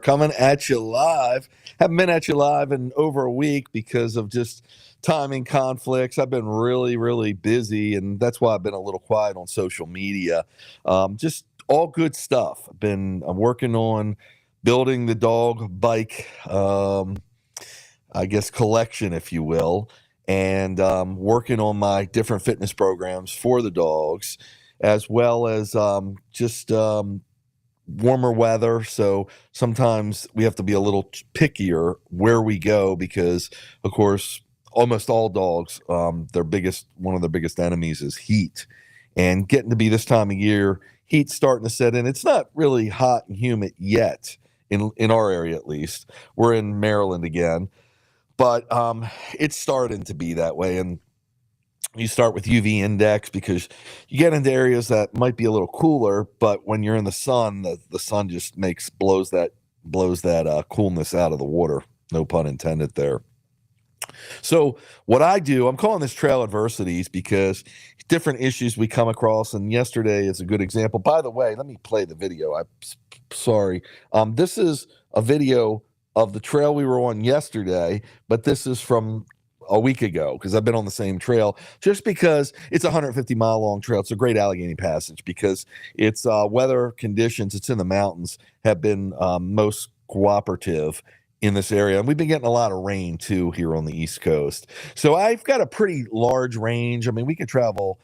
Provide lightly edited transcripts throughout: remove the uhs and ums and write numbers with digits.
coming at you live. Haven't been at you live in over a week because of just timing conflicts. I've been really, really busy, and that's why I've been a little quiet on social media. Just all good stuff. I'm working on building the dog bike, I guess, collection, if you will, and working on my different fitness programs for the dogs, as well as just warmer weather. So sometimes we have to be a little pickier where we go because, of course, almost all dogs, one of their biggest enemies is heat. And getting to be this time of year, heat's starting to set in. It's not really hot and humid yet in our area, at least. We're in Maryland again, but it's starting to be that way. And you start with UV index because you get into areas that might be a little cooler, but when you're in the sun, the sun just blows that coolness out of the water. No pun intended there. So what I do, I'm calling this Trail Adversities because different issues we come across, and yesterday is a good example. By the way, let me play the video. I'm sorry. This is a video of the trail we were on yesterday, but this is from a week ago because I've been on the same trail just because it's a 150-mile long trail. It's a great Allegheny passage because it's weather conditions. It's in the mountains have been most cooperative in this area. And we've been getting a lot of rain too here on the East Coast. So I've got a pretty large range. I mean, we could travel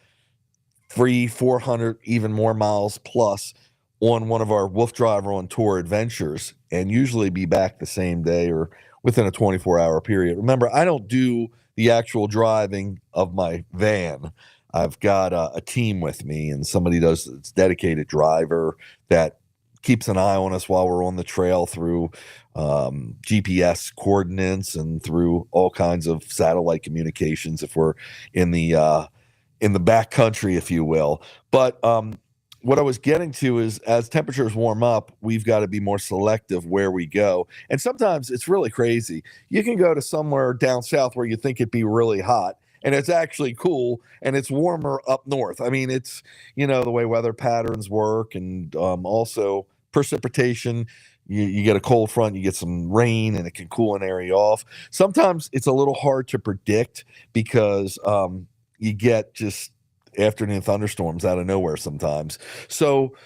400, even more miles plus on one of our WoofDriver on tour adventures and usually be back the same day or within a 24-hour period. Remember, I don't do the actual driving of my van. I've got a team with me, and somebody does it's dedicated driver that keeps an eye on us while we're on the trail through GPS coordinates and through all kinds of satellite communications if we're in the back country, if you will. But what I was getting to is as temperatures warm up, we've got to be more selective where we go. And sometimes it's really crazy. You can go to somewhere down south where you think it'd be really hot, and it's actually cool, and it's warmer up north. I mean, it's, the way weather patterns work, and also precipitation. You get a cold front, you get some rain, and it can cool an area off. Sometimes it's a little hard to predict because you get just afternoon thunderstorms out of nowhere sometimes. So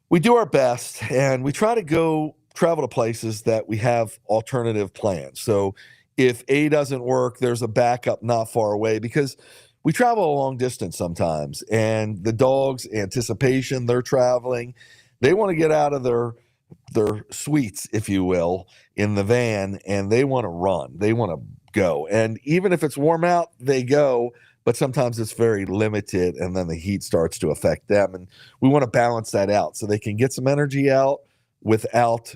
we do our best, and we try to travel to places that we have alternative plans. So if A doesn't work, there's a backup not far away because we travel a long distance sometimes, and the dogs' anticipation, they're traveling. They want to get out of their suites, if you will, in the van, and they want to run. They want to go. And even if it's warm out, they go, but sometimes it's very limited, and then the heat starts to affect them. And we want to balance that out so they can get some energy out without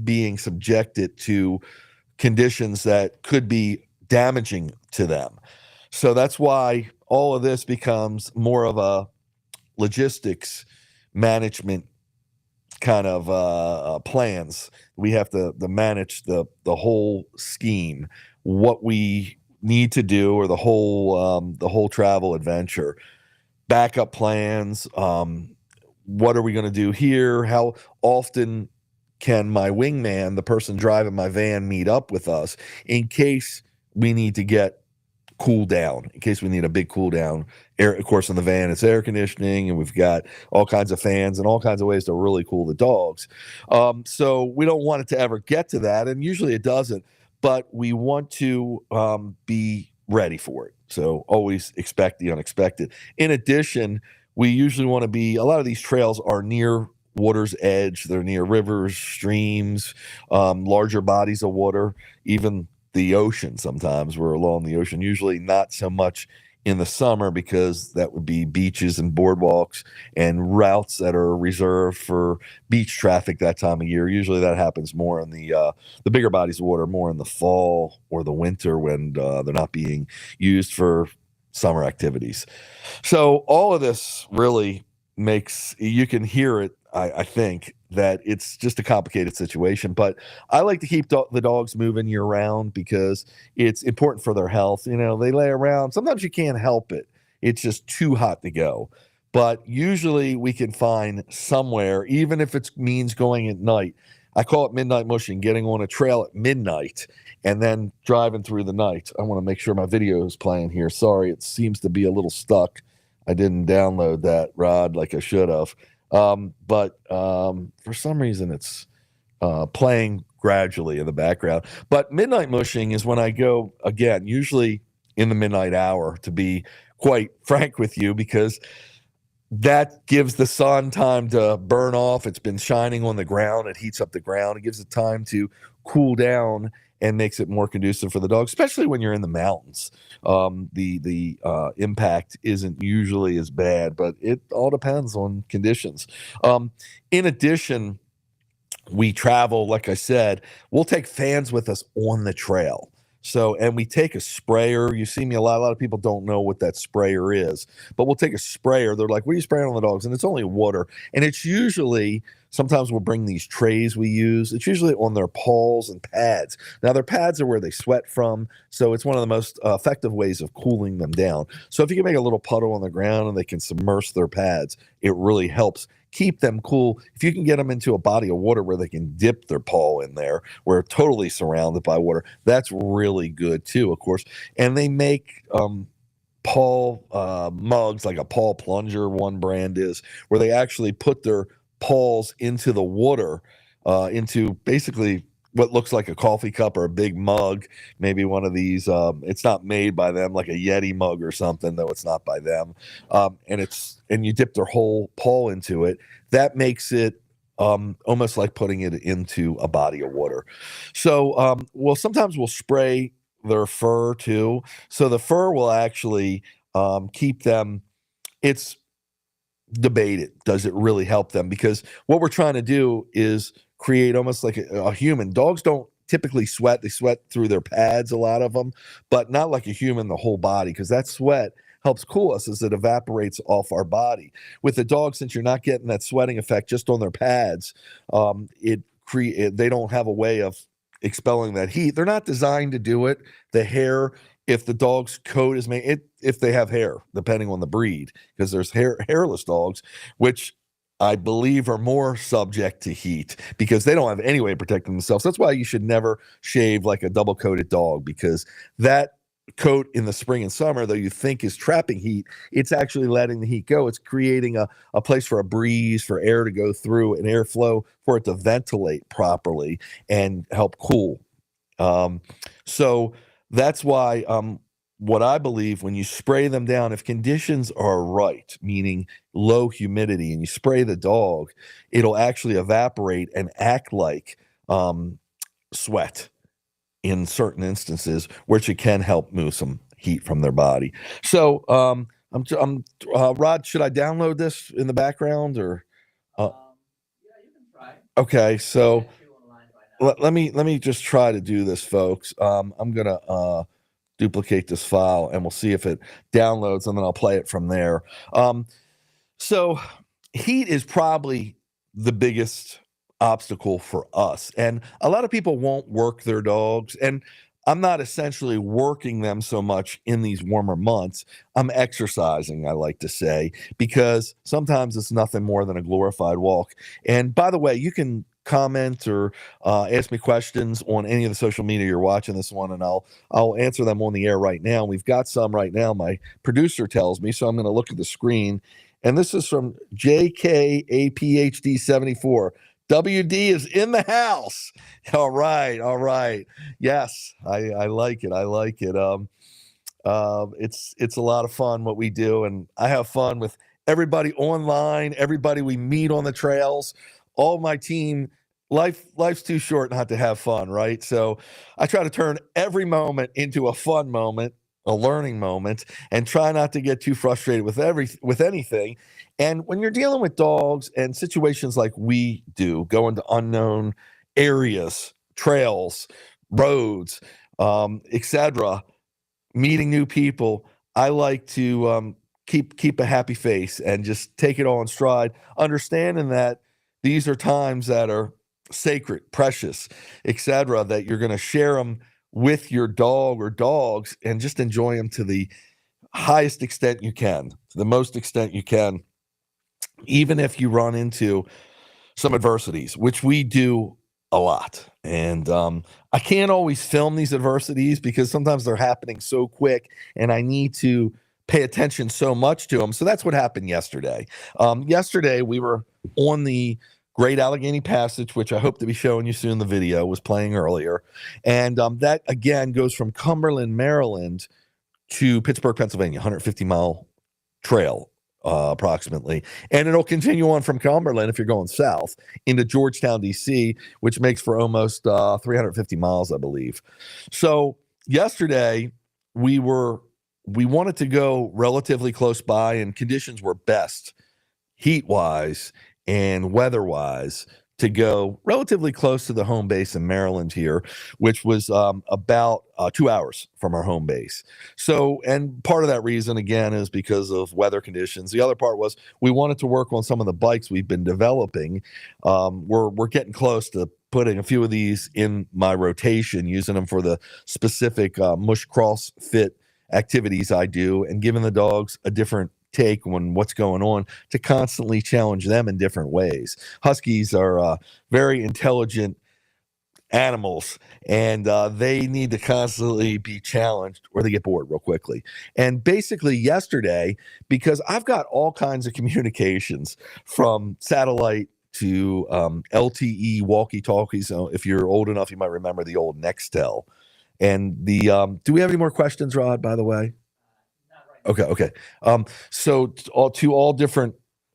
being subjected to conditions that could be damaging to them. So that's why all of this becomes more of a logistics management kind of plans. We have to manage the whole scheme, what we need to do, or the whole travel adventure, backup plans. What are we going to do here? How often can my wingman, the person driving my van, meet up with us in case we need to get cool down, in case we need a big cool down? Of course, in the van, it's air conditioning, and we've got all kinds of fans and all kinds of ways to really cool the dogs. So we don't want it to ever get to that, and usually it doesn't, but we want to be ready for it. So always expect the unexpected. In addition, we usually want to a lot of these trails are near water's edge. They're near rivers, streams, larger bodies of water, even the ocean. Sometimes we're along the ocean, usually not so much in the summer because that would be beaches and boardwalks and routes that are reserved for beach traffic that time of year. Usually that happens more in the bigger bodies of water, more in the fall or the winter when they're not being used for summer activities. So all of this really you can hear it, I think, that it's just a complicated situation. But I like to keep the dogs moving year round because it's important for their health. They lay around. Sometimes you can't help it. It's just too hot to go. But usually we can find somewhere, even if it means going at night. I call it midnight mushing, getting on a trail at midnight and then driving through the night. I want to make sure my video is playing here. Sorry, it seems to be a little stuck. I didn't download that, Rod, like I should have. But for some reason, it's playing gradually in the background. But midnight mushing is when I go, again, usually in the midnight hour, to be quite frank with you, because that gives the sun time to burn off. It's been shining on the ground. It heats up the ground. It gives it time to cool down and makes it more conducive for the dog, especially when you're in the mountains. The impact isn't usually as bad, but it all depends on conditions. In addition, we travel, like I said, we'll take fans with us on the trail. So, and we take a sprayer. You see me a lot. A lot of people don't know what that sprayer is, but we'll take a sprayer. They're like, what are you spraying on the dogs? And it's only water. And it's usually, sometimes we'll bring these trays we use. It's usually on their paws and pads. Now, their pads are where they sweat from. So it's one of the most effective ways of cooling them down. So if you can make a little puddle on the ground and they can submerge their pads, it really helps keep them cool. If you can get them into a body of water where they can dip their paw in there, where they're totally surrounded by water, that's really good too, of course. And they make paw mugs, like a paw plunger, one brand is, where they actually put their paws into the water, into basically what looks like a coffee cup or a big mug, maybe one of these. It's not made by them, like a Yeti mug or something, though it's not by them. And you dip their whole paw into it. That makes it almost like putting it into a body of water. So, well, sometimes we'll spray their fur too. So the fur will actually keep them. It's debated. Does it really help them? Because what we're trying to do is create almost like a human. Dogs don't typically sweat. They sweat through their pads, a lot of them, but not like a human, the whole body, because that sweat helps cool us as it evaporates off our body. With the dog, since you're not getting that sweating effect just on their pads, they don't have a way of expelling that heat. They're not designed to do it. The hair, if the dog's coat is made, if they have hair, depending on the breed, because there's hairless dogs, which I believe are more subject to heat because they don't have any way of protecting themselves. That's why you should never shave like a double coated dog, because that coat in the spring and summer, though you think is trapping heat, it's actually letting the heat go. It's creating a place for a breeze, for air to go through, and airflow for it to ventilate properly and help cool. So that's why what I believe, when you spray them down, if conditions are right, meaning low humidity, and you spray the dog, it'll actually evaporate and act like sweat in certain instances, which it can help move some heat from their body. So, Rod, should I download this in the background or? Yeah, you can try. Okay, so let me just try to do this, folks. I'm gonna duplicate this file and we'll see if it downloads, and then I'll play it from there. So heat is probably the biggest obstacle for us, and a lot of people won't work their dogs, and I'm not essentially working them so much in these warmer months. I'm exercising, I like to say, because sometimes it's nothing more than a glorified walk. And by the way, you can comment or ask me questions on any of the social media you're watching this one, and I'll answer them on the air right now. We've got some right now, my producer tells me, so I'm going to look at the screen. And this is from JKAPHD74. WD is in the house. All right. Yes, I like it. I like it. It's a lot of fun what we do, and I have fun with everybody online, everybody we meet on the trails, all my team. Life's too short not to have fun, right? So I try to turn every moment into a fun moment, a learning moment, and try not to get too frustrated with anything. And when you're dealing with dogs and situations like we do, going to unknown areas, trails, roads, etc., meeting new people, I like to keep a happy face and just take it all in stride, understanding that these are times that are sacred, precious, etc., that you're going to share them with your dog or dogs, and just enjoy them to the highest extent you can, to the most extent you can, even if you run into some adversities, which we do a lot. And I can't always film these adversities because sometimes they're happening so quick and I need to pay attention so much to them. So that's what happened yesterday. Yesterday, we were on the Great Allegheny Passage, which I hope to be showing you soon. The video was playing earlier. And that, again, goes from Cumberland, Maryland to Pittsburgh, Pennsylvania, 150-mile trail approximately. And it'll continue on from Cumberland if you're going south into Georgetown, D.C., which makes for almost 350 miles, I believe. So yesterday we wanted to go relatively close by, and conditions were best heat-wise and weather-wise to go relatively close to the home base in Maryland here, which was about 2 hours from our home base. So, and part of that reason, again, is because of weather conditions. The other part was we wanted to work on some of the bikes we've been developing. We're getting close to putting a few of these in my rotation, using them for the specific mush cross fit activities I do, and giving the dogs a different take on what's going on to constantly challenge them in different ways. Huskies are very intelligent animals, and they need to constantly be challenged or they get bored real quickly. And basically yesterday, because I've got all kinds of communications from satellite to LTE walkie-talkies. So if you're old enough, you might remember the old Nextel. And the do we have any more questions, Rod, by the way? Okay. So to all different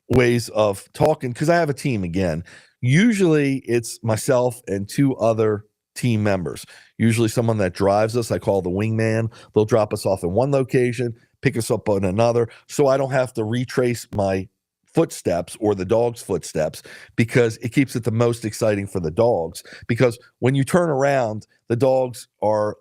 ways of talking, because I have a team again. Usually it's myself and two other team members. Usually someone that drives us, I call the wingman. They'll drop us off in one location, pick us up on another, so I don't have to retrace my footsteps or the dog's footsteps, because it keeps it the most exciting for the dogs. Because when you turn around, the dogs are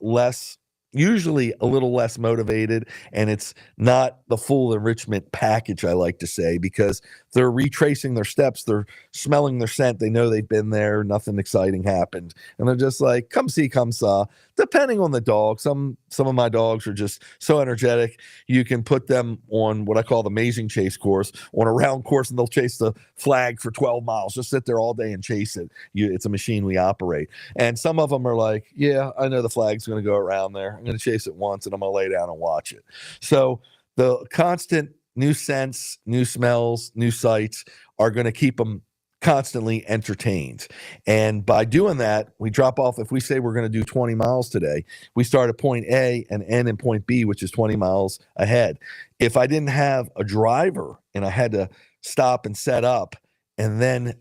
usually a little less motivated, and it's not the full enrichment package, I like to say, because they're retracing their steps, they're smelling their scent, they know they've been there, nothing exciting happened, and they're just like, come see, come saw. Depending on the dog, some of my dogs are just so energetic. You can put them on what I call the amazing chase course, on a round course, and they'll chase the flag for 12 miles, just sit there all day and chase it. It's a machine we operate. And some of them are like, yeah, I know the flag's going to go around there. I'm going to chase it once and I'm going to lay down and watch it. So the constant new scents, new smells, new sights are going to keep them constantly entertained. And by doing that, we drop off. If we say we're going to do 20 miles today, we start at point A and end in point B, which is 20 miles ahead. If I didn't have a driver and I had to stop and set up and then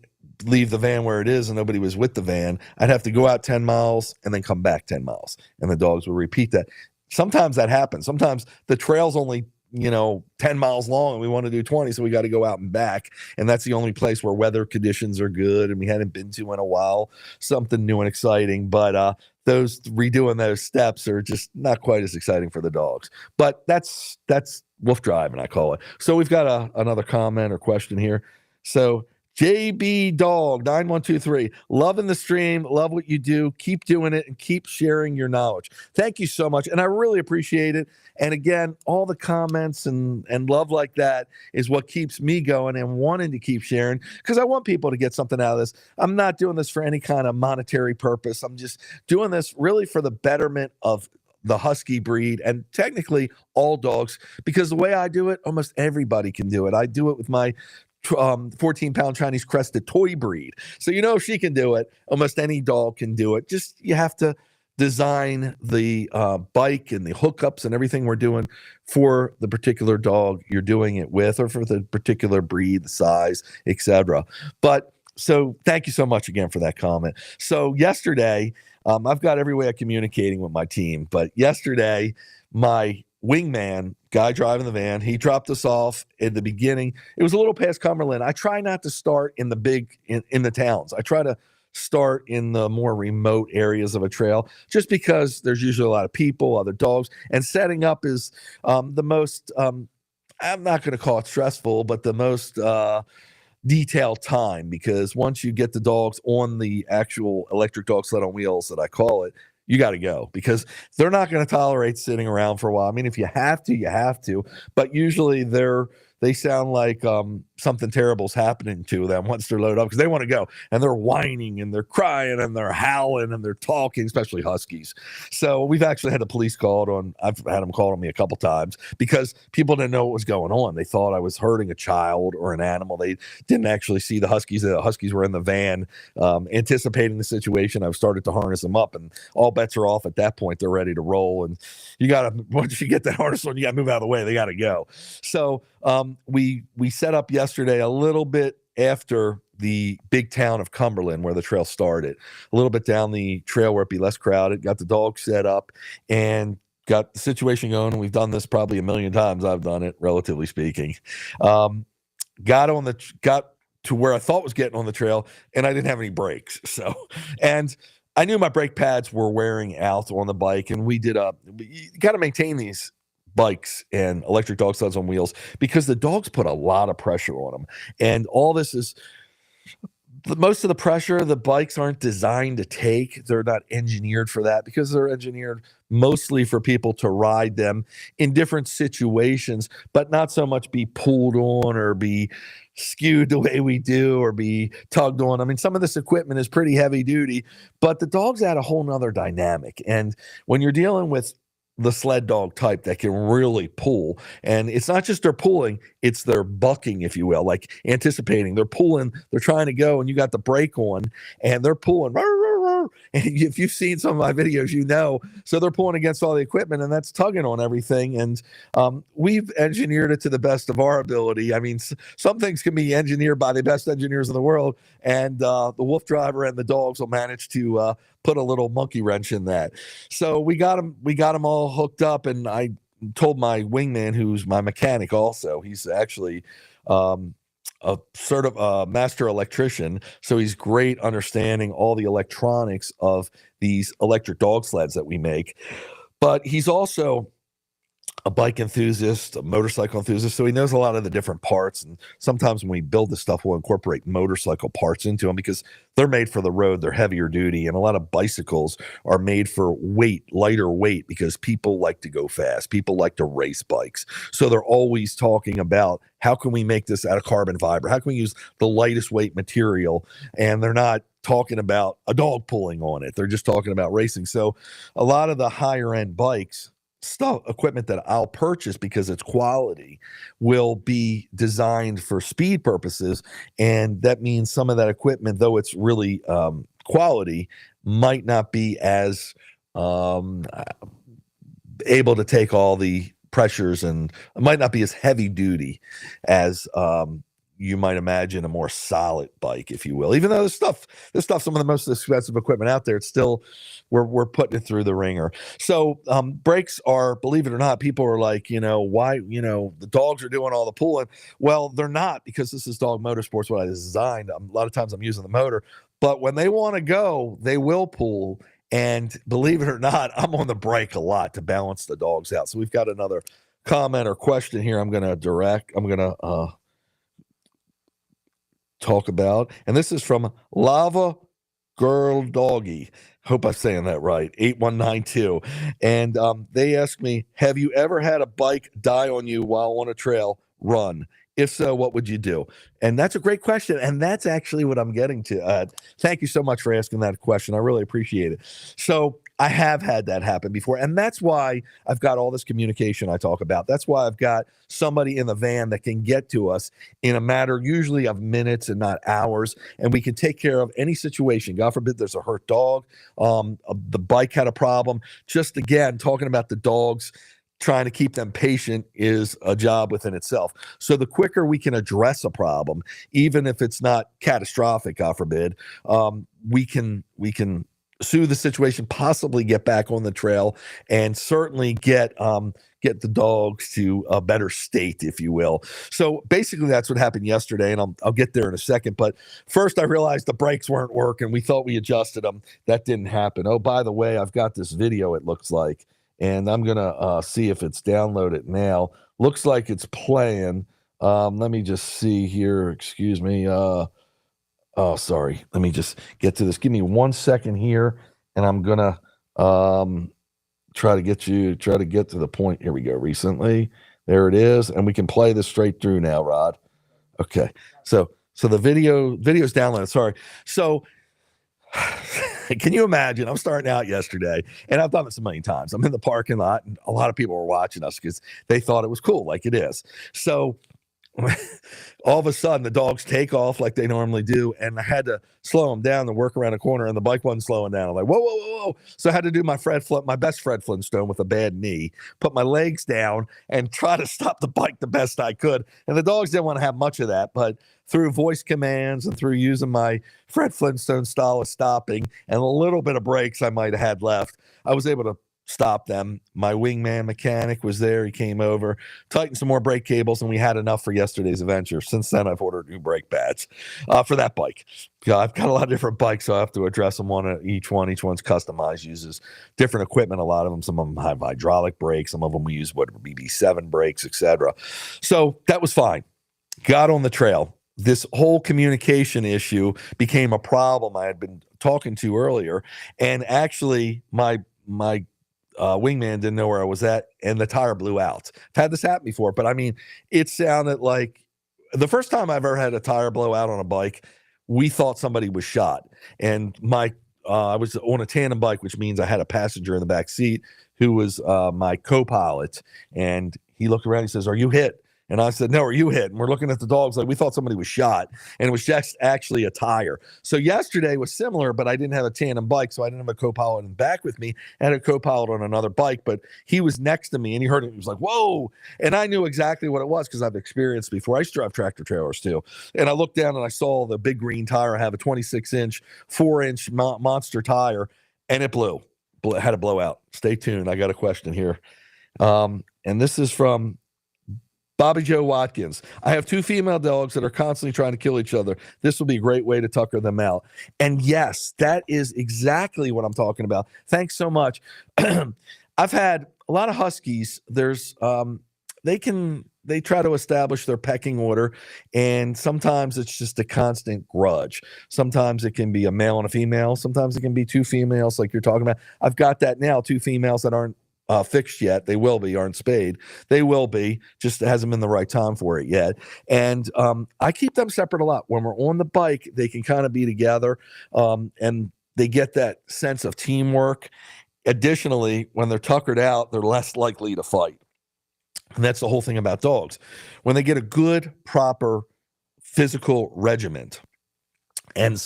leave the van where it is and nobody was with the van, I'd have to go out 10 miles and then come back 10 miles. And the dogs will repeat that. Sometimes that happens. Sometimes the trail's only 10 miles long and we want to do 20, so we got to go out and back, and that's the only place where weather conditions are good and we hadn't been to in a while, something new and exciting. But those redoing those steps are just not quite as exciting for the dogs. But that's WoofDriver, I call it. So we've got another comment or question here. So JB Dog 9123, loving the stream, love what you do, keep doing it and keep sharing your knowledge. Thank you so much, and I really appreciate it. And again, all the comments and love like that is what keeps me going and wanting to keep sharing, because I want people to get something out of this. I'm not doing this for any kind of monetary purpose. I'm just doing this really for the betterment of the husky breed, and technically all dogs, because the way I do it, almost everybody can do it. I do it with my 14-pound Chinese crested toy breed. So if she can do it, almost any dog can do it. Just you have to design the bike and the hookups and everything we're doing for the particular dog you're doing it with, or for the particular breed, the size, etc. But so thank you so much again for that comment. So yesterday, I've got every way of communicating with my team, but yesterday, my wingman, guy driving the van, he dropped us off at the beginning. It was a little past Cumberland. I try not to start in the towns. I try to start in the more remote areas of a trail, just because there's usually a lot of people, other dogs, and setting up is the most, I'm not going to call it stressful, but the most detailed time, because once you get the dogs on the actual electric dog sled on wheels that I call it, you got to go, because they're not going to tolerate sitting around for a while. I mean, if you have to, you have to, but usually they're they sound like something terrible's happening to them once they're loaded up, because they want to go, and they're whining and they're crying and they're howling and they're talking, especially huskies. So we've actually had the police called on. I've had them called on me a couple times because people didn't know what was going on. They thought I was hurting a child or an animal. They didn't actually see the huskies. The huskies were in the van, anticipating the situation. I've started to harness them up, and all bets are off at that point. They're ready to roll, and you gotta, once you get that harness on, you gotta move out of the way. They gotta go. So we set up yesterday a little bit after the big town of Cumberland, where the trail started, a little bit down the trail where it'd be less crowded, got the dogs set up and got the situation going. And we've done this probably a million times. I've done it, relatively speaking. Got to where I thought was getting on the trail, and I didn't have any brakes. So, and I knew my brake pads were wearing out on the bike, and you got to maintain these bikes and electric dog sleds on wheels because the dogs put a lot of pressure on them. And all this is, most of the pressure the bikes aren't designed to take. They're not engineered for that, because they're engineered mostly for people to ride them in different situations, but not so much be pulled on or be skewed the way we do or be tugged on. I mean, some of this equipment is pretty heavy duty, but the dogs add a whole nother dynamic. And when you're dealing with the sled dog type that can really pull, and it's not just they're pulling, it's they're bucking, if you will, like anticipating. They're pulling, they're trying to go, and you got the brake on, and they're pulling. And if you've seen some of my videos, you know, so they're pulling against all the equipment, and that's tugging on everything. And we've engineered it to the best of our ability. I mean, some things can be engineered by the best engineers in the world, and the WoofDriver and the dogs will manage to put a little monkey wrench in that. So we got them all hooked up, and I told my wingman, who's my mechanic also, he's actually a sort of a master electrician, so he's great understanding all the electronics of these electric dog sleds that we make. But he's also a bike enthusiast, a motorcycle enthusiast, so he knows a lot of the different parts. And sometimes when we build this stuff, we'll incorporate motorcycle parts into them because they're made for the road, they're heavier duty, and a lot of bicycles are made for lighter weight, because people like to go fast, people like to race bikes. So they're always talking about, how can we make this out of carbon fiber? How can we use the lightest weight material? And they're not talking about a dog pulling on it. They're just talking about racing. So a lot of the higher end bikes, equipment that I'll purchase because it's quality, will be designed for speed purposes. And that means some of that equipment, though it's really quality, might not be as able to take all the pressures, and it might not be as heavy duty as you might imagine a more solid bike, if you will. Even though this stuff, some of the most expensive equipment out there, it's still, we're putting it through the ringer. So brakes are, believe it or not, people are like, why, the dogs are doing all the pulling. Well, they're not, because this is dog motorsports, what I designed. A lot of times I'm using the motor, but when they want to go, they will pull. And believe it or not, I'm on the brake a lot to balance the dogs out. So we've got another comment or question here I'm going to talk about. And this is from Lava Girl Doggy. Hope I'm saying that right. 8192. And they asked me, have you ever had a bike die on you while on a trail run? If so, what would you do? And that's a great question. And that's actually what I'm getting to. Thank you so much for asking that question. I really appreciate it. So I have had that happen before. And that's why I've got all this communication I talk about. That's why I've got somebody in the van that can get to us in a matter usually of minutes and not hours. And we can take care of any situation. God forbid there's a hurt dog. The bike had a problem. Just again, talking about the dogs, trying to keep them patient is a job within itself. So the quicker we can address a problem, even if it's not catastrophic, God forbid, we can soothe the situation, possibly get back on the trail, and certainly get the dogs to a better state, if you will. So basically that's what happened yesterday, and I'll get there in a second. But first I realized the brakes weren't working. We thought we adjusted them. That didn't happen. Oh, by the way, I've got this video, it looks like, and I'm going to see if it's downloaded now. Looks like it's playing. Let me just see here. Excuse me. Oh, sorry. Let me just get to this. Give me 1 second here, and I'm going to try to get to the point. Here we go. Recently. There it is. And we can play this straight through now, Rod. Okay. So the video's downloaded. Sorry. So can you imagine? I'm starting out yesterday, and I've done this a million times. I'm in the parking lot, and a lot of people were watching us because they thought it was cool, like it is. So all of a sudden, the dogs take off like they normally do, and I had to slow them down and work around a corner, and the bike wasn't slowing down. I'm like, whoa, whoa, whoa, whoa. So I had to do my best Fred Flintstone with a bad knee, put my legs down, and try to stop the bike the best I could. And the dogs didn't want to have much of that, but through voice commands and through using my Fred Flintstone style of stopping and a little bit of brakes I might have had left, I was able to stop them. My wingman mechanic was there. He came over, tightened some more brake cables, and we had enough for yesterday's adventure. Since then, I've ordered new brake pads for that bike. I've got a lot of different bikes, so I have to address them one at each one. Each one's customized, uses different equipment. A lot of them, some of them have hydraulic brakes. Some of them we use BB7 brakes, etc. So that was fine. Got on the trail. This whole communication issue became a problem I had been talking to earlier, and actually my wingman didn't know where I was at, and the tire blew out. I've had this happen before, but I mean, it sounded like the first time I've ever had a tire blow out on a bike, we thought somebody was shot. And I was on a tandem bike, which means I had a passenger in the back seat who was my co-pilot, and he looked around, he says, "Are you hit?" And I said, "No, are you hit?" And we're looking at the dogs like we thought somebody was shot, and it was just actually a tire. So yesterday was similar, but I didn't have a tandem bike, so I didn't have a co-pilot in the back with me. I had a co-pilot on another bike, but he was next to me, and he heard it. He was like, "Whoa!" And I knew exactly what it was because I've experienced before. I used to drive tractor trailers too, and I looked down and I saw the big green tire. I have a 26-inch, 4-inch monster tire, and it blew. It had a blowout. Stay tuned. I got a question here, and this is from Bobby Joe Watkins. "I have 2 female dogs that are constantly trying to kill each other. This will be a great way to tucker them out." And yes, that is exactly what I'm talking about. Thanks so much. I've had a lot of Huskies. There's they try to establish their pecking order, and sometimes it's just a constant grudge. Sometimes it can be a male and a female. Sometimes it can be 2 females like you're talking about. I've got that now, 2 females that aren't fixed yet. They will be, aren't spayed. They will be, just hasn't been the right time for it yet. And I keep them separate a lot. When we're on the bike, they can kind of be together, and they get that sense of teamwork. Additionally, when they're tuckered out, they're less likely to fight. And that's the whole thing about dogs. When they get a good, proper physical regiment, and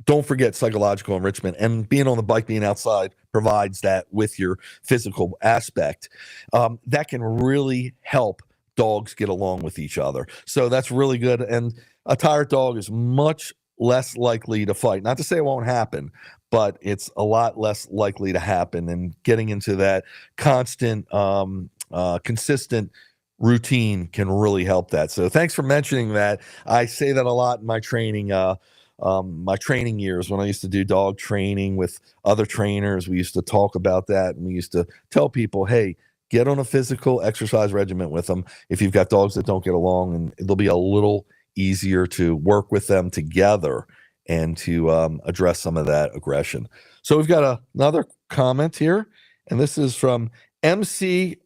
don't forget psychological enrichment, and being on the bike, being outside provides that with your physical aspect. That can really help dogs get along with each other. So that's really good. And a tired dog is much less likely to fight. Not to say it won't happen, but it's a lot less likely to happen. And getting into that constant, consistent routine can really help that. So thanks for mentioning that. I say that a lot in my training. My training years, when I used to do dog training with other trainers, we used to talk about that, and we used to tell people, hey, get on a physical exercise regimen with them if you've got dogs that don't get along, and it'll be a little easier to work with them together and to address some of that aggression. So we've got another comment here, and this is from MCMU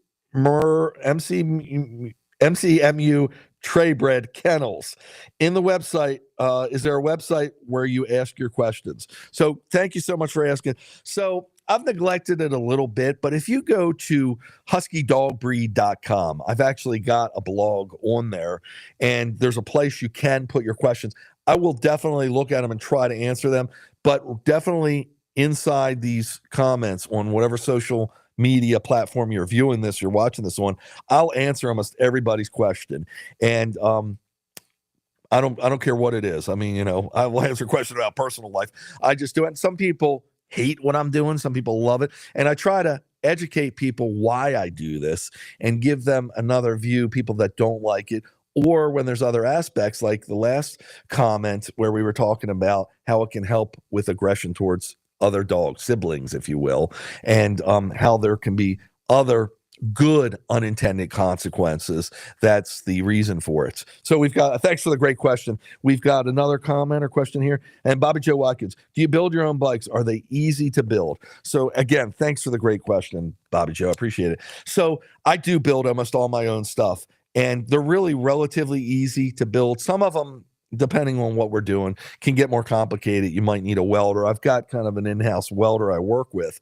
Traybred Kennels. In the website, is there a website where you ask your questions? So thank you so much for asking. So I've neglected it a little bit, but if you go to huskydogbreed.com, I've actually got a blog on there, and there's a place you can put your questions. I will definitely look at them and try to answer them, but definitely inside these comments on whatever social media platform you're viewing this, you're watching this on, I'll answer almost everybody's question. And I don't care what it is. I mean, I will answer a question about personal life. I just do it. And some people hate what I'm doing. Some people love it. And I try to educate people why I do this and give them another view, people that don't like it, or when there's other aspects like the last comment where we were talking about how it can help with aggression towards other dogs, siblings, if you will, and how there can be other good unintended consequences. That's the reason for it. So we've got, thanks for the great question. We've got another comment or question here. And Bobby Joe Watkins, do you build your own bikes? Are they easy to build? So again, thanks for the great question, Bobby Joe. I appreciate it. So I do build almost all my own stuff, and they're really relatively easy to build. Some of them, depending on what we're doing, can get more complicated. You might need a welder. I've got kind of an in-house welder I work with,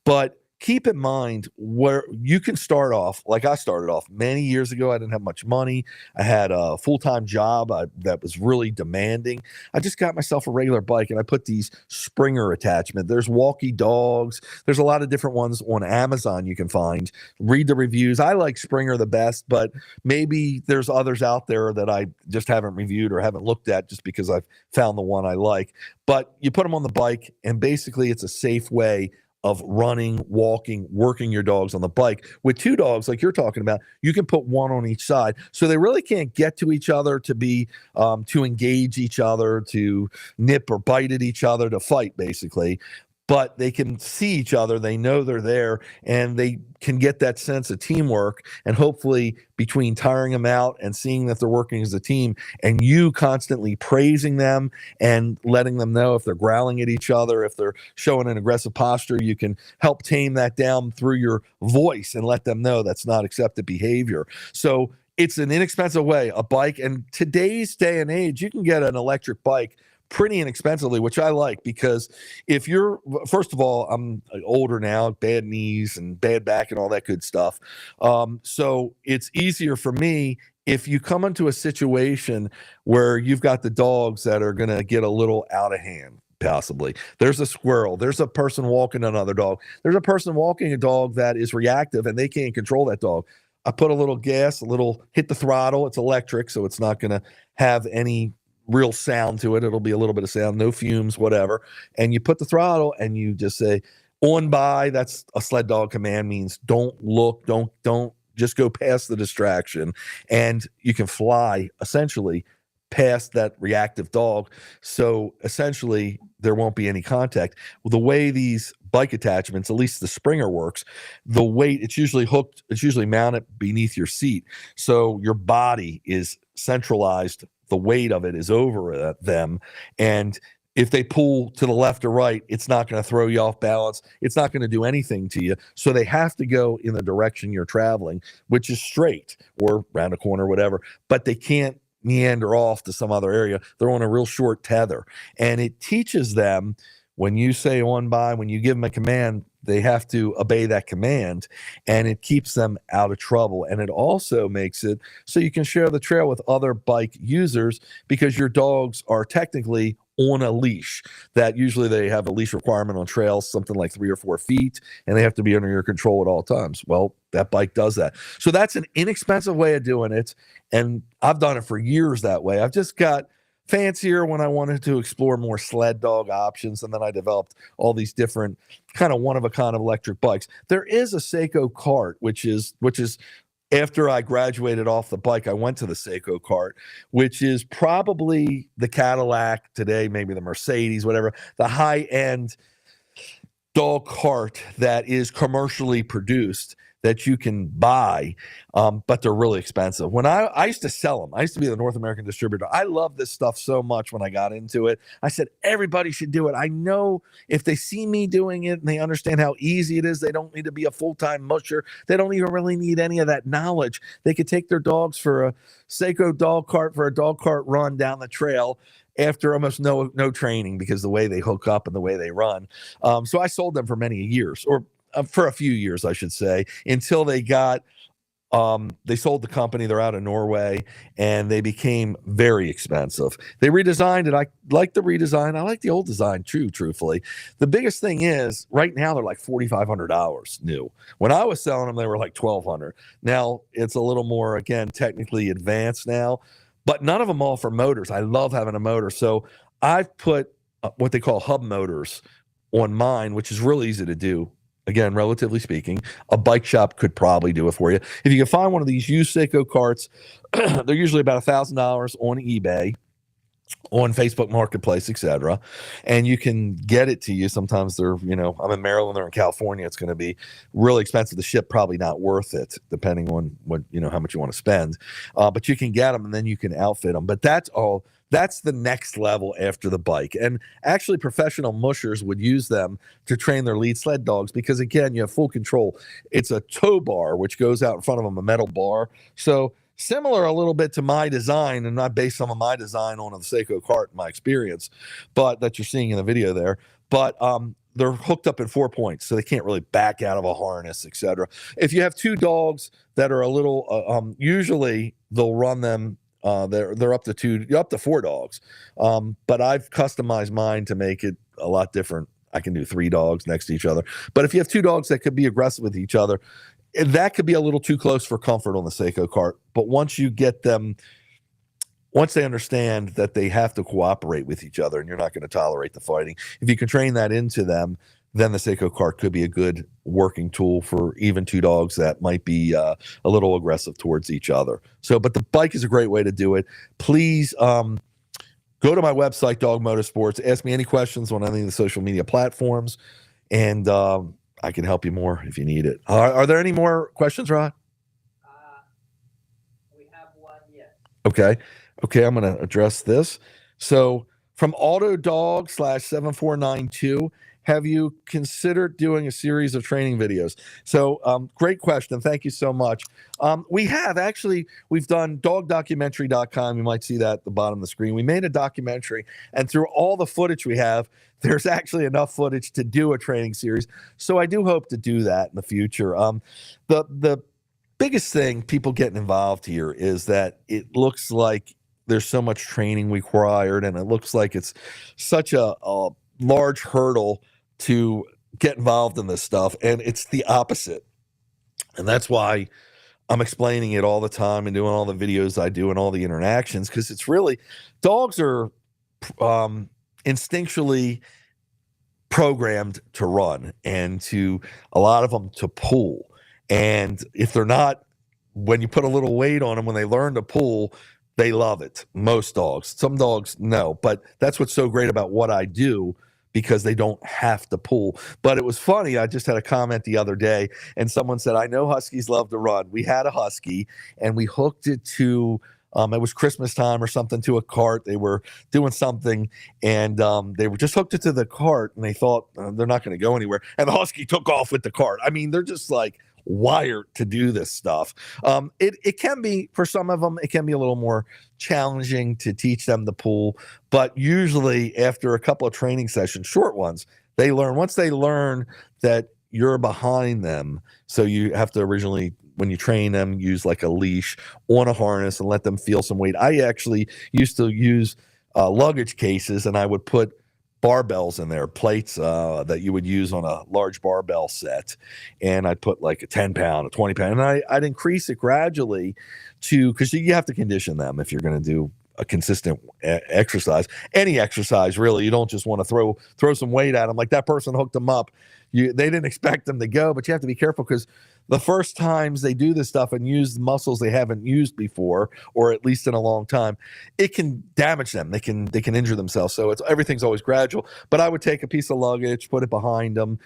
but keep in mind where you can start off. Like I started off many years ago. I didn't have much money. I had a full-time job that was really demanding. I just got myself a regular bike, and I put these Springer attachment. There's walkie dogs. There's a lot of different ones on Amazon you can find. Read the reviews. I like Springer the best, but maybe there's others out there that I just haven't reviewed or haven't looked at just because I've found the one I like. But you put them on the bike, and basically it's a safe way of running, walking, working your dogs on the bike. With two dogs, like you're talking about, you can put one on each side. So they really can't get to each other to be, to engage each other, to nip or bite at each other, to fight, basically. But they can see each other, they know they're there, and they can get that sense of teamwork. And hopefully between tiring them out and seeing that they're working as a team, and you constantly praising them and letting them know if they're growling at each other, if they're showing an aggressive posture, you can help tame that down through your voice and let them know that's not accepted behavior. So it's an inexpensive way, a bike. And today's day and age, you can get an electric bike pretty inexpensively, which I like, because if you're, first of all, I'm older now, bad knees and bad back and all that good stuff. So it's easier for me if you come into a situation where you've got the dogs that are going to get a little out of hand. Possibly there's a squirrel, there's a person walking another dog, there's a person walking a dog that is reactive and they can't control that dog. I put a little gas, hit the throttle. It's electric, so it's not going to have any real sound to it. It'll be a little bit of sound, no fumes, whatever. And you put the throttle and you just say on by. That's a sled dog command, means don't look, don't just go past the distraction. And you can fly essentially past that reactive dog. So essentially there won't be any contact. Well, the way these bike attachments, at least the Springer works, the weight, it's usually hooked, it's usually mounted beneath your seat. So your body is centralized. The weight of it is over them. And if they pull to the left or right, it's not going to throw you off balance. It's not going to do anything to you. So they have to go in the direction you're traveling, which is straight or around a corner, whatever. But they can't meander off to some other area. They're on a real short tether. And it teaches them, when you say on by, when you give them a command, they have to obey that command, and it keeps them out of trouble. And it also makes it so you can share the trail with other bike users, because your dogs are technically on a leash. That usually they have a leash requirement on trails, something like 3 or 4 feet, and they have to be under your control at all times. Well, that bike does that. So that's an inexpensive way of doing it. And I've done it for years that way. I've just got fancier when I wanted to explore more sled dog options, and then I developed all these different kind of one-of-a-kind electric bikes. There is a Seiko cart, which is after I graduated off the bike, I went to the Seiko cart, which is probably the Cadillac today, maybe the Mercedes, whatever, the high-end dog cart that is commercially produced, that you can buy, but they're really expensive. When I used to sell them, I used to be the North American distributor. I love this stuff so much. When I got into it, I said, everybody should do it. I know if they see me doing it and they understand how easy it is, they don't need to be a full-time musher. They don't even really need any of that knowledge. They could take their dogs for a Seiko dog cart, for a dog cart run down the trail after almost no training, because the way they hook up and the way they run. So I sold them for many years, or for a few years, I should say, until they got, they sold the company. They're out of Norway, and they became very expensive. They redesigned it. I like the redesign. I like the old design too, truthfully. The biggest thing is right now they're like $4,500 new. When I was selling them, they were like $1,200. Now it's a little more, again, technically advanced now, but none of them all for motors. I love having a motor. So I've put what they call hub motors on mine, which is really easy to do. Again, relatively speaking, a bike shop could probably do it for you. If you can find one of these used Seiko carts, they're usually about $1,000 on eBay. on Facebook Marketplace, etc. And you can get it to you. Sometimes they're, I'm in Maryland or in California. It's going to be really expensive to ship, probably not worth it, depending on what, how much you want to spend. But you can get them and then you can outfit them. But that's all. That's the next level after the bike. And actually, professional mushers would use them to train their lead sled dogs because, again, you have full control. It's a tow bar, which goes out in front of them, a metal bar. So similar a little bit to my design, and not based some of my design on the Seiko cart, my experience, but that you're seeing in the video there. But they're hooked up in 4 points, so they can't really back out of a harness, etc. If you have two dogs that are a little, usually they'll run them. They're up to 4 dogs, but I've customized mine to make it a lot different. I can do 3 dogs next to each other, but if you have 2 dogs that could be aggressive with each other, that could be a little too close for comfort on the Seiko cart. But once you get them, once they understand that they have to cooperate with each other and you're not going to tolerate the fighting, if you can train that into them, then the Seiko cart could be a good working tool for even 2 dogs that might be a little aggressive towards each other. So, but the bike is a great way to do it. Please go to my website, Dog Motorsports. Ask me any questions on any of the social media platforms, and I can help you more if you need it. Are there any more questions, Rod? We have one, yes. Okay, I'm going to address this. So from AutoDog/7492, have you considered doing a series of training videos? So great question. Thank you so much. We have actually, we've done dogdocumentary.com. You might see that at the bottom of the screen. We made a documentary, and through all the footage we have, there's actually enough footage to do a training series. So I do hope to do that in the future. The biggest thing people getting involved here is that it looks like there's so much training required, and it looks like it's such a large hurdle to get involved in this stuff, and it's the opposite. And that's why I'm explaining it all the time and doing all the videos I do and all the interactions, because it's really, dogs are instinctually programmed to run, and to a lot of them to pull. And if they're not, when you put a little weight on them, when they learn to pull, they love it. Most dogs. Some dogs, no. But that's what's so great about what I do, because they don't have to pull. But it was funny. I just had a comment the other day, and someone said, I know Huskies love to run. We had a Husky, and we hooked it to, it was Christmas time or something, to a cart. They were doing something, and they were just hooked it to the cart, and they thought they're not going to go anywhere. And the Husky took off with the cart. I mean, they're just like wired to do this stuff. It can be, for some of them, it can be a little more challenging to teach them to pull, but usually after a couple of training sessions, short ones, they learn. Once they learn that you're behind them, so you have to originally, when you train them, use like a leash on a harness and let them feel some weight. I actually used to use luggage cases, and I would put barbells in there, plates that you would use on a large barbell set, and I'd put like a 10-pound, a 20-pound, and I'd increase it gradually to, because you have to condition them if you're going to do a consistent exercise, any exercise really. You don't just want to throw some weight at them. Like that person hooked them up, they didn't expect them to go, but you have to be careful, because the first times they do this stuff and use muscles they haven't used before, or at least in a long time, it can damage them. They can injure themselves. So everything's always gradual. But I would take a piece of luggage, put it behind them,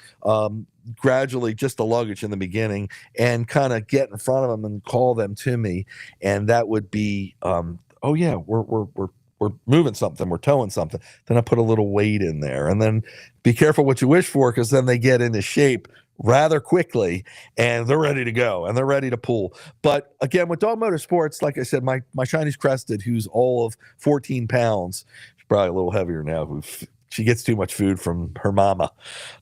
gradually, just the luggage in the beginning, and kind of get in front of them and call them to me. And that would be, oh yeah, we're moving something, we're towing something. Then I put a little weight in there, and then be careful what you wish for, because then they get into shape rather quickly, and they're ready to go, and they're ready to pull. But again, with Dog Motorsports, like I said, my Chinese Crested, who's all of 14 pounds, she's probably a little heavier now. She gets too much food from her mama,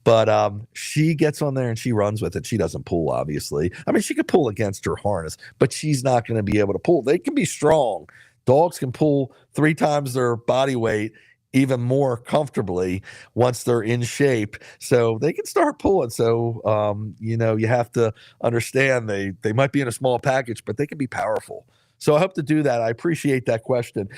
but she gets on there and she runs with it. She doesn't pull, obviously. I mean, she could pull against her harness, but she's not going to be able to pull. They can be strong. Dogs can pull 3 times their body weight even more comfortably once they're in shape, so they can start pulling. So you have to understand they might be in a small package, but they can be powerful. So I hope to do that. I appreciate that question.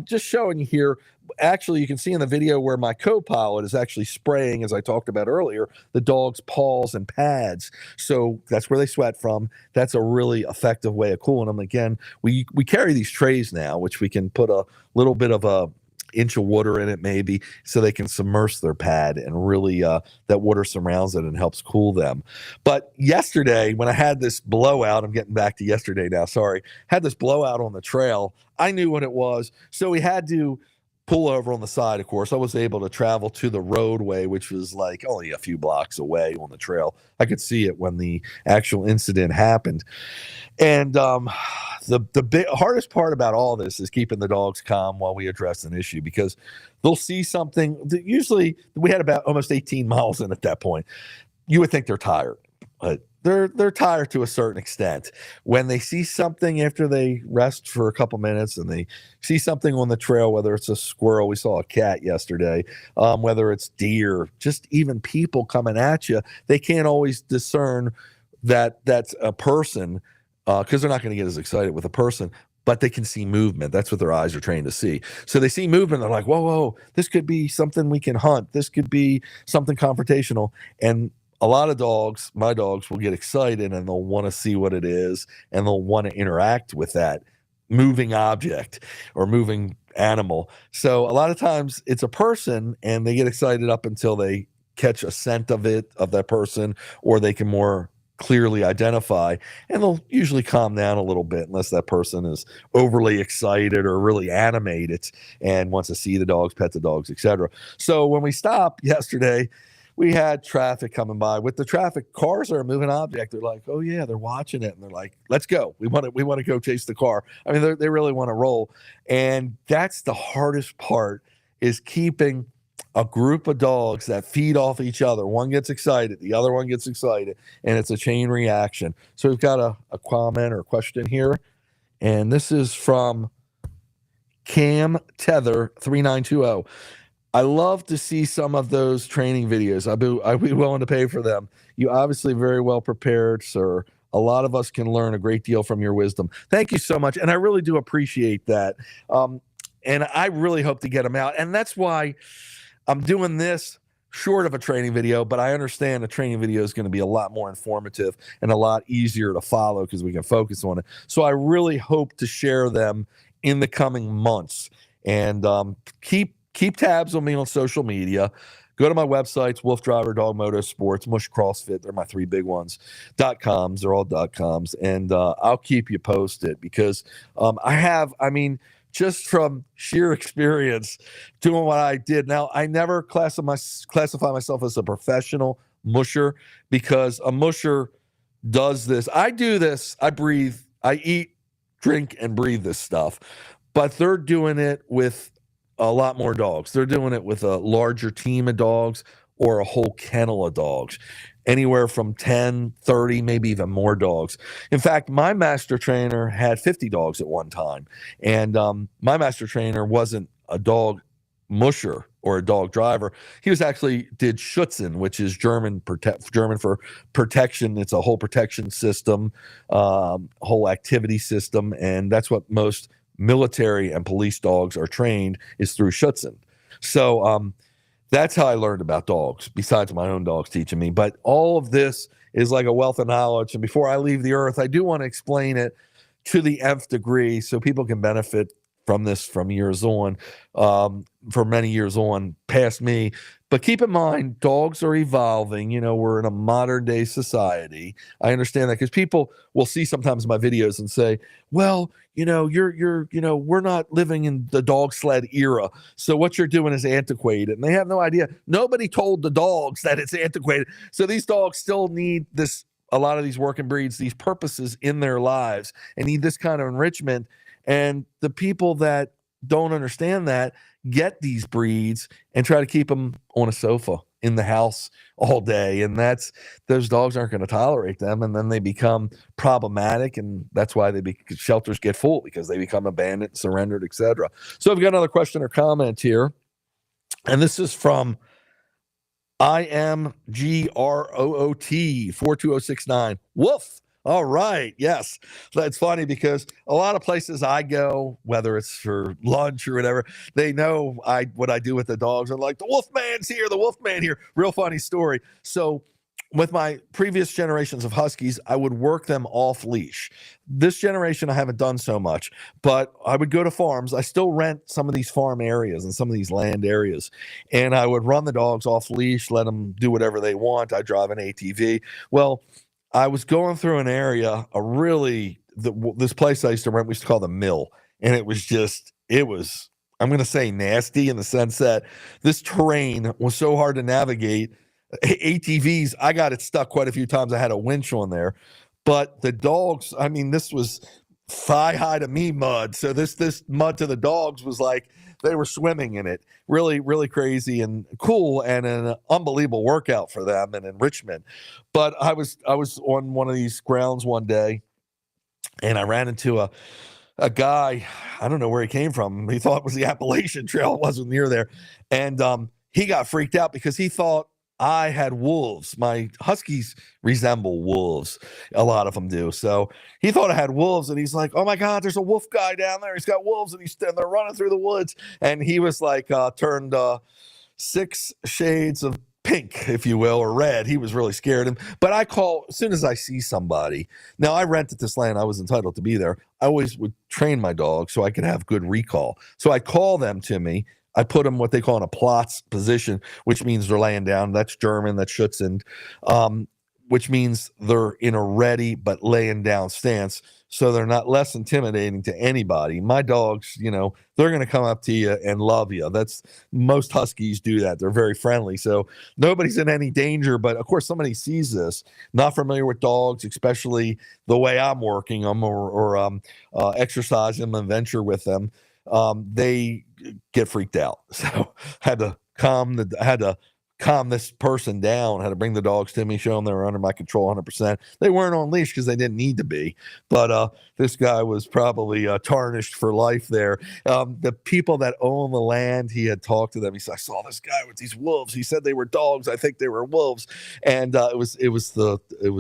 Just showing you here, actually, you can see in the video where my co-pilot is actually spraying, as I talked about earlier, the dog's paws and pads. So that's where they sweat from. That's a really effective way of cooling them. Again, we carry these trays now, which we can put a little bit of a inch of water in it maybe, so they can submerge their pad, and really that water surrounds it and helps cool them. But yesterday, when I had this blowout, I'm getting back to yesterday now, sorry, had this blowout on the trail, I knew what it was. So we had to pull over on the side. Of course, I was able to travel to the roadway, which was like only a few blocks away on the trail. I could see it when the actual incident happened. And the hardest part about all this is keeping the dogs calm while we address an issue, because they'll see something. Usually, we had about almost 18 miles in at that point. You would think they're tired, but they're tired to a certain extent. When they see something after they rest for a couple minutes and they see something on the trail, whether it's a squirrel, we saw a cat yesterday, whether it's deer, just even people coming at you, they can't always discern that that's a person, because they're not going to get as excited with a person, but they can see movement. That's what their eyes are trained to see. So they see movement. They're like, whoa, this could be something we can hunt. This could be something confrontational. And a lot of dogs, my dogs, will get excited and they'll want to see what it is, and they'll want to interact with that moving object or moving animal. So a lot of times it's a person, and they get excited up until they catch a scent of it, of that person, or they can more clearly identify, and they'll usually calm down a little bit unless that person is overly excited or really animated and wants to see the dogs, pet the dogs, etc. So when we stopped yesterday, we had traffic coming by. With the traffic, cars are a moving object. They're like, oh yeah, they're watching it, and they're like, let's go. We want to go chase the car. I mean, they really want to roll, and that's the hardest part, is keeping a group of dogs that feed off each other. One gets excited, the other one gets excited, and it's a chain reaction. So we've got a comment or a question here, and this is from Cam Tether 3920. I love to see some of those training videos. I'd be willing to pay for them. You obviously very well prepared, sir. A lot of us can learn a great deal from your wisdom. Thank you so much, and I really do appreciate that. And I really hope to get them out, and that's why I'm doing this short of a training video, but I understand a training video is going to be a lot more informative and a lot easier to follow because we can focus on it. So I really hope to share them in the coming months. And keep tabs on me on social media. Go to my websites, WoofDriver, Dog Motorsports, Mush CrossFit. They're my three big ones. .coms. They're all .coms. And I'll keep you posted, because just from sheer experience doing what I did. Now, I never classify myself as a professional musher, because a musher does this. I do this. I breathe. I eat, drink, and breathe this stuff. But they're doing it with a lot more dogs. They're doing it with a larger team of dogs or a whole kennel of dogs, anywhere from 10, 30, maybe even more dogs. In fact, my master trainer had 50 dogs at one time. And my master trainer wasn't a dog musher or a dog driver. He did Schutzen, which is German for protection. It's a whole protection system, whole activity system. And that's what most military and police dogs are trained, is through Schutzen. So that's how I learned about dogs, besides my own dogs teaching me. But all of this is like a wealth of knowledge. And before I leave the earth, I do want to explain it to the nth degree so people can benefit from this from years on, for many years on past me. But keep in mind, dogs are evolving. We're in a modern day society. I understand that, because people will see sometimes my videos and say, well, we're not living in the dog sled era, so what you're doing is antiquated. And they have no idea. Nobody told the dogs that it's antiquated. So these dogs still need this, a lot of these working breeds, these purposes in their lives, and need this kind of enrichment. And the people that don't understand that get these breeds and try to keep them on a sofa in the house all day. And those dogs aren't going to tolerate them. And then they become problematic. And that's why shelters get full, because they become abandoned, surrendered, etc. So I've got another question or comment here. And this is from IMGROOT 42069. Woof. All right. Yes. That's funny, because a lot of places I go, whether it's for lunch or whatever, they know what I do with the dogs. I'm like, the Wolfman's here, the Wolfman here. Real funny story. So with my previous generations of Huskies, I would work them off leash. This generation, I haven't done so much, but I would go to farms. I still rent some of these farm areas and some of these land areas, and I would run the dogs off leash, let them do whatever they want. I drive an ATV. Well, I was going through an area, this place I used to rent, we used to call the Mill, and it was, I'm going to say nasty in the sense that this terrain was so hard to navigate. ATVs, I got it stuck quite a few times. I had a winch on there, but the dogs, I mean, this was thigh high to me mud. So this mud to the dogs was like they were swimming in it. Really, really crazy and cool, and an unbelievable workout for them and enrichment. But I was on one of these grounds one day, and I ran into a guy. I don't know where he came from. He thought it was the Appalachian Trail. It wasn't near there, and he got freaked out because he thought I had wolves. My Huskies resemble wolves. A lot of them do. So he thought I had wolves, and he's like, "Oh my God, there's a wolf guy down there. He's got wolves, and they're running through the woods." And he was like turned 6 shades of pink, if you will, or red. He was really scared. But I call as soon as I see somebody. Now I rented this land. I was entitled to be there. I always would train my dog so I could have good recall. So I call them to me. I put them what they call in a Platz position, which means they're laying down. That's German, that's Schützend, which means they're in a ready but laying down stance, so they're not less intimidating to anybody. My dogs, they're going to come up to you and love you. Most Huskies do that. They're very friendly, so nobody's in any danger. But of course, somebody sees this, not familiar with dogs, especially the way I'm working them or exercising them and venture with them. They get freaked out. So had to calm this person down, had to bring the dogs to me, show them they were under my control 100%. They weren't on leash because they didn't need to be, but this guy was probably tarnished for life there. The people that own the land, he had talked to them. He said, "I saw this guy with these wolves. He said they were dogs. I think they were wolves." And it was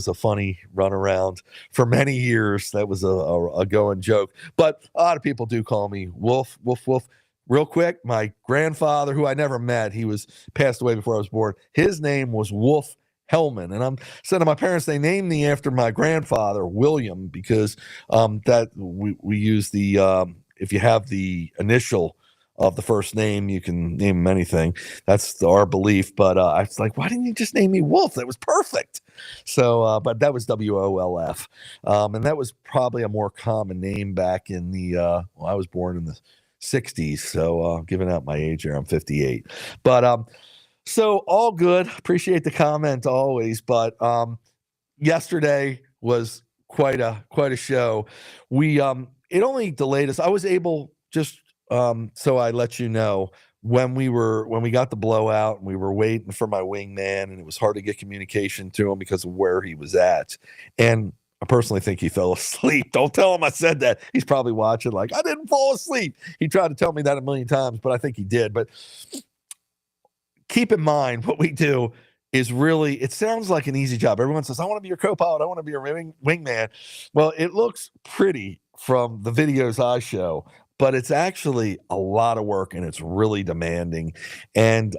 a funny runaround for many years. That was a going joke. But a lot of people do call me Wolf, Wolf, Wolf. Real quick, my grandfather, who I never met, he was passed away before I was born. His name was Wolf Hellman, and I'm saying to my parents, they named me after my grandfather, William, because that we use the if you have the initial of the first name, you can name him anything. That's our belief. But I was like, why didn't you just name me Wolf? That was perfect. So, but that was WOLF, and that was probably a more common name back in the. I was born in the 60s, so giving out my age here, I'm 58. But so all good. Appreciate the comment always. But yesterday was quite a show. We it only delayed us. I was able just so I let you know when we got the blowout and we were waiting for my wingman, and it was hard to get communication to him because of where he was at. And I personally think he fell asleep. Don't tell him I said that. He's probably watching like, I didn't fall asleep. He tried to tell me that a million times, but I think he did. But keep in mind, what we do is really, it sounds like an easy job. Everyone says, I want to be your co-pilot. I want to be your wingman. Well, it looks pretty from the videos I show, but it's actually a lot of work, and it's really demanding. And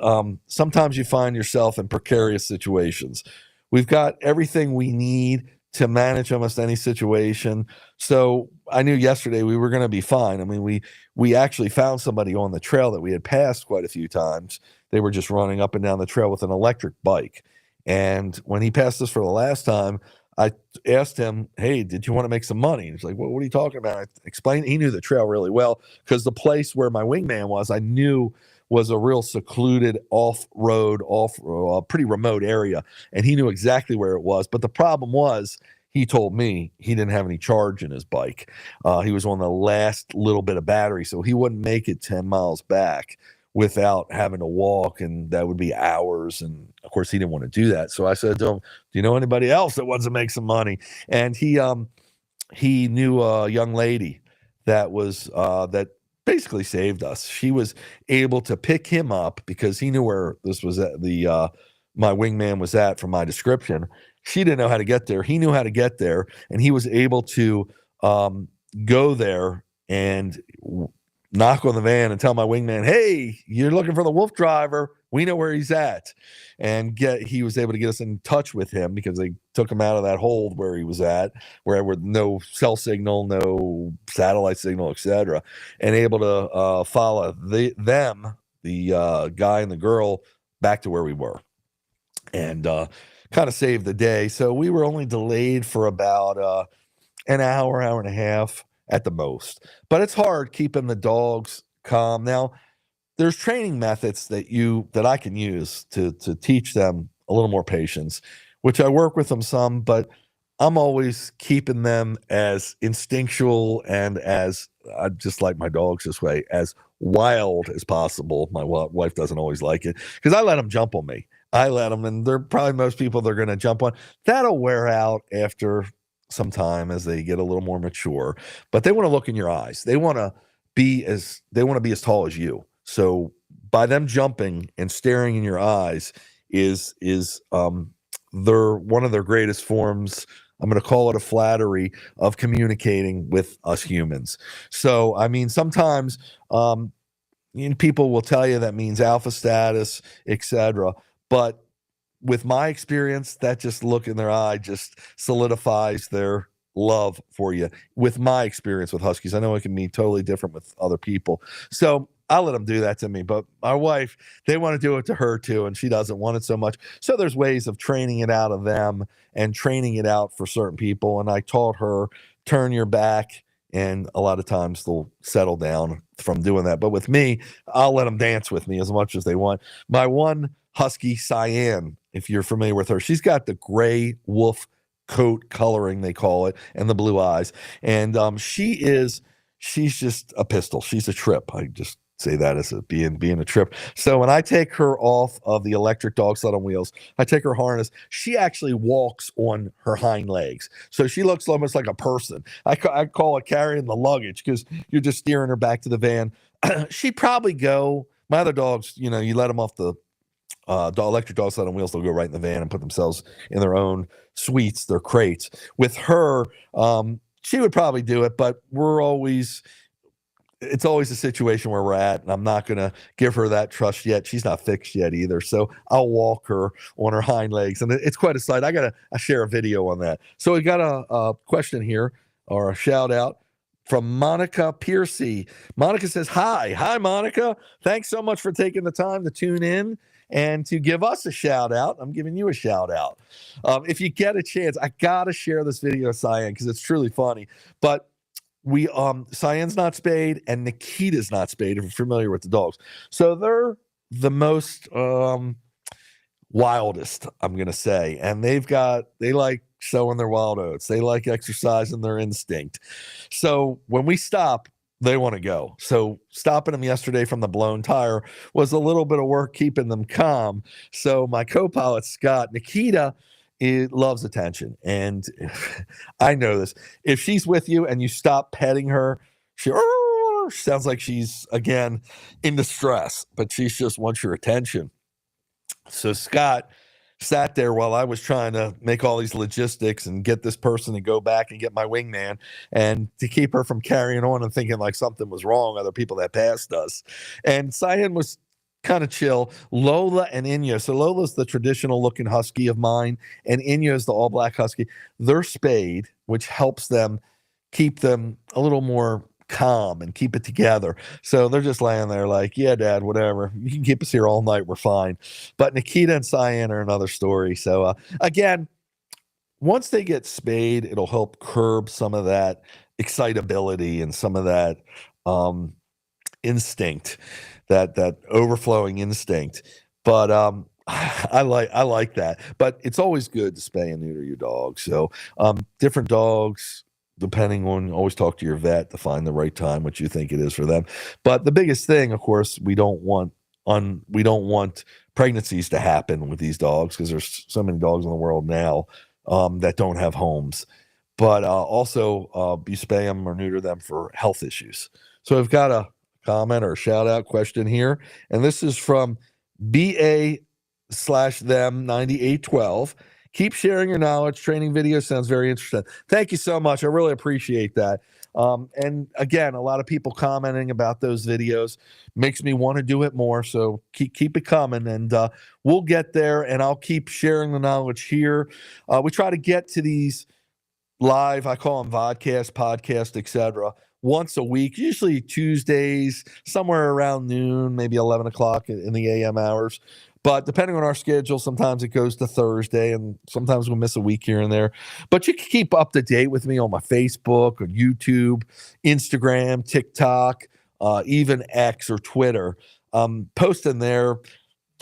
sometimes you find yourself in precarious situations. We've got everything we need to manage almost any situation. So I knew yesterday we were going to be fine. I mean, we actually found somebody on the trail that we had passed quite a few times. They were just running up and down the trail with an electric bike. And when he passed us for the last time, I asked him, "Hey, did you want to make some money?" And he's like, what are you talking about? I explained. He knew the trail really well because the place where my wingman was, I knew was a real secluded off-road, pretty remote area. And he knew exactly where it was. But the problem was, he told me he didn't have any charge in his bike. He was on the last little bit of battery, so he wouldn't make it 10 miles back without having to walk, and that would be hours. And of course, he didn't want to do that. So I said to him, "Do you know anybody else that wants to make some money?" And he knew a young lady that was that basically saved us. She was able to pick him up because he knew where this was at, my wingman was at from my description. She didn't know how to get there. He knew how to get there, and he was able to go there and knock on the van and tell my wingman, "Hey, you're looking for the WoofDriver. We know where he's at. And he was able to get us in touch with him because they took him out of that hold where he was at, where with no cell signal, no satellite signal, etc., and able to follow the guy and the girl back to where we were, and kind of saved the day. So we were only delayed for about an hour and a half at the most. But it's hard keeping the dogs calm. Now, there's training methods that I can use to teach them a little more patience, which I work with them some, but I'm always keeping them as instinctual and as I just like my dogs this way, as wild as possible. My wife doesn't always like it because I let them jump on me. I let them, and they're probably most people they're going to jump on. That'll wear out after some time as they get a little more mature, but they want to look in your eyes. They want to be as tall as you. So by them jumping and staring in your eyes is their one of their greatest forms. I'm going to call it a flattery of communicating with us humans. So, I mean, sometimes people will tell you that means alpha status, etc. But with my experience, that just look in their eye just solidifies their love for you. With my experience with Huskies, I know it can be totally different with other people. So I'll let them do that to me. But my wife, they want to do it to her too, and she doesn't want it so much. So there's ways of training it out of them and training it out for certain people. And I taught her, turn your back, and a lot of times they'll settle down from doing that. But with me, I'll let them dance with me as much as they want. My one Husky, Cyan, if you're familiar with her, she's got the gray wolf coat coloring, they call it, and the blue eyes. And she's just a pistol. She's a trip. I just say that as being a trip. So when I take her off of the electric dog sled on wheels, I take her harness, she actually walks on her hind legs. So she looks almost like a person. I call it carrying the luggage because you're just steering her back to the van. She'd probably go, my other dogs, you let them off the electric dog sled on wheels, they'll go right in the van and put themselves in their own suites, their crates. With her, she would probably do it, but it's always a situation where we're at, and I'm not going to give her that trust yet. She's not fixed yet either. So I'll walk her on her hind legs, and it's quite a sight. I share a video on that. So we got a question here, or a shout out from Monica Piercy. Monica says, Hi, Monica. Thanks so much for taking the time to tune in and to give us a shout out. I'm giving you a shout out. If you get a chance, I got to share this video of Cyan because it's truly funny. But Cyan's not spayed and Nikita's not spayed, if you're familiar with the dogs. So they're the most wildest, I'm going to say. And they like sowing their wild oats. They like exercising their instinct. So when we stop, they want to go. So stopping them yesterday from the blown tire was a little bit of work keeping them calm. So my co-pilot, Scott, Nikita, loves attention. And I know this. If she's with you and you stop petting her, she sounds like she's, again, in distress, but she just wants your attention. So Scott sat there while I was trying to make all these logistics and get this person to go back and get my wingman and to keep her from carrying on and thinking like something was wrong, other people that passed us. And Cyan was kind of chill. Lola and Inya. So Lola's the traditional looking husky of mine, and Inya is the all black husky. They're spayed, which helps them keep them a little more calm and keep it together. So they're just laying there like, yeah, Dad, whatever. You can keep us here all night. We're fine. But Nikita and Cyan are another story. So again, once they get spayed, it'll help curb some of that excitability and some of that instinct, that overflowing instinct. But I like that. But it's always good to spay and neuter your dog. So different dogs, depending on, always talk to your vet to find the right time, what you think it is for them. But the biggest thing, of course, we don't want pregnancies to happen with these dogs because there's so many dogs in the world now that don't have homes. But also you spay them or neuter them for health issues. So I've got a comment or a shout out question here, and this is from BA/them9812. Keep sharing your knowledge. Training video sounds very interesting. Thank you so much. I really appreciate that. And again, a lot of people commenting about those videos makes me want to do it more. So keep it coming, and we'll get there. And I'll keep sharing the knowledge here. We try to get to these live, I call them vodcast, podcast, etc., once a week, usually Tuesdays, somewhere around noon, maybe 11 o'clock in the AM hours. But depending on our schedule, sometimes it goes to Thursday, and sometimes we'll miss a week here and there. But you can keep up to date with me on my Facebook or YouTube, Instagram, TikTok, even X or Twitter. Posting there.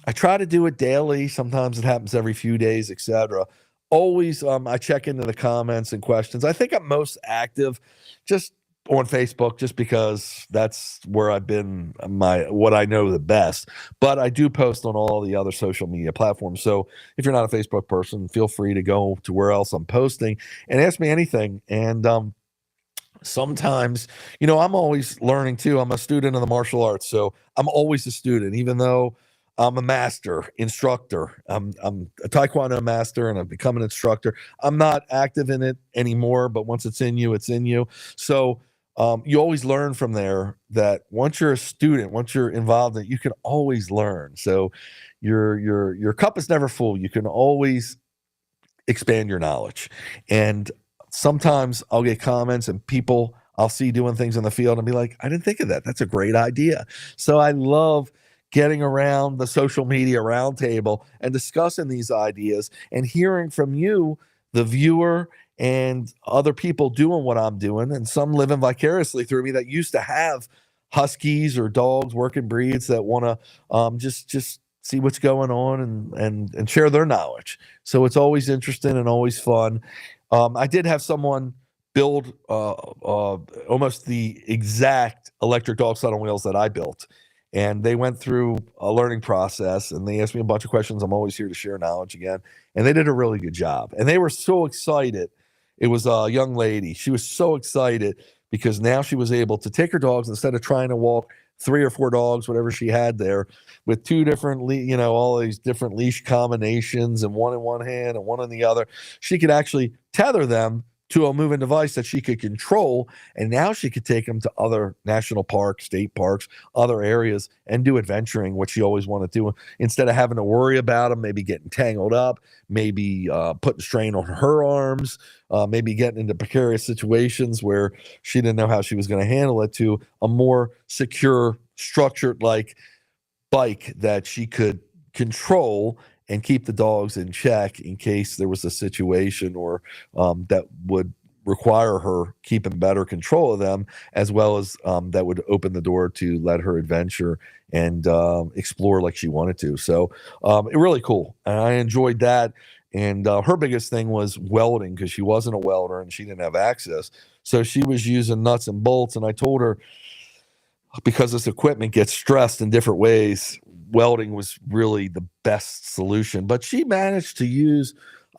I try to do it daily. Sometimes it happens every few days, etc. Always, I check into the comments and questions. I think I'm most active just on Facebook, just because that's where I've been what I know the best. But I do post on all the other social media platforms. So if you're not a Facebook person, feel free to go to where else I'm posting and ask me anything. And sometimes, I'm always learning too. I'm a student of the martial arts, so I'm always a student, even though I'm a master instructor. I'm a Taekwondo master and I've become an instructor. I'm not active in it anymore, but once it's in you, it's in you. So you always learn from there that once you're a student, once you're involved in it, you can always learn. So your cup is never full. You can always expand your knowledge. And sometimes I'll get comments and people I'll see doing things in the field and be like, I didn't think of that. That's a great idea. So I love getting around the social media roundtable and discussing these ideas and hearing from you, the viewer, and other people doing what I'm doing, and some living vicariously through me that used to have huskies or dogs, working breeds, that want to just see what's going on and share their knowledge. So it's always interesting and always fun. I did have someone build almost the exact electric dog sled on wheels that I built. And they went through a learning process and they asked me a bunch of questions. I'm always here to share knowledge again. And they did a really good job. And they were so excited. It was a young lady. She was so excited because now she was able to take her dogs, instead of trying to walk 3 or 4 dogs, whatever she had there, with 2 different, all these different leash combinations, and one in one hand and one in the other. She could actually tether them to a moving device that she could control, and now she could take them to other national parks, state parks, other areas, and do adventuring, what she always wanted to do, instead of having to worry about them, maybe getting tangled up, maybe putting strain on her arms, maybe getting into precarious situations where she didn't know how she was going to handle it, to a more secure, structured like bike that she could control and keep the dogs in check in case there was a situation or that would require her keeping better control of them, as well as that would open the door to let her adventure and explore like she wanted to. So it really cool. And I enjoyed that. And her biggest thing was welding, because she wasn't a welder and she didn't have access. So she was using nuts and bolts. And I told her, because this equipment gets stressed in different ways, welding was really the best solution. But she managed to use,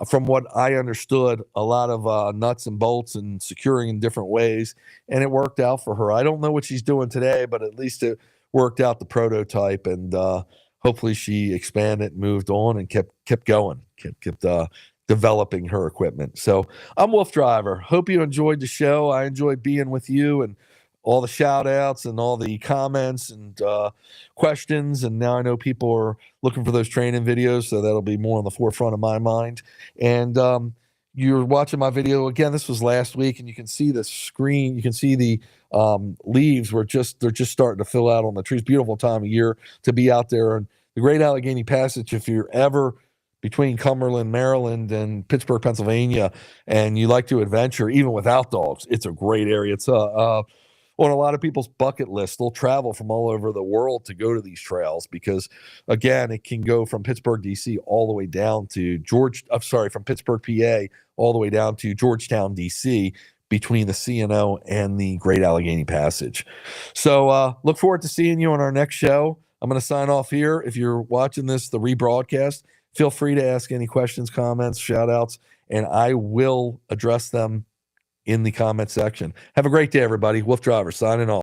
from what I understood, a lot of nuts and bolts and securing in different ways, and it worked out for her. I don't know what she's doing today, but at least it worked out, the prototype, and hopefully she expanded, moved on, and kept going, kept developing her equipment. So I'm WoofDriver. Hope you enjoyed the show. I enjoyed being with you, and all the shout outs and all the comments and questions. And now I know people are looking for those training videos, so that'll be more on the forefront of my mind. And you're watching my video again. This was last week, and you can see the screen. You can see the leaves they're just starting to fill out on the trees. Beautiful time of year to be out there. And the Great Allegheny Passage, if you're ever between Cumberland, Maryland, and Pittsburgh, Pennsylvania, and you like to adventure, even without dogs, it's a great area. It's on a lot of people's bucket list. They'll travel from all over the world to go to these trails because, again, it can go from Pittsburgh, D.C. all the way down to from Pittsburgh, PA, all the way down to Georgetown, D.C., between the C&O and the Great Allegheny Passage. So look forward to seeing you on our next show. I'm going to sign off here. If you're watching this, the rebroadcast, feel free to ask any questions, comments, shout outs, and I will address them in the comment section. Have a great day, everybody. WoofDriver signing off.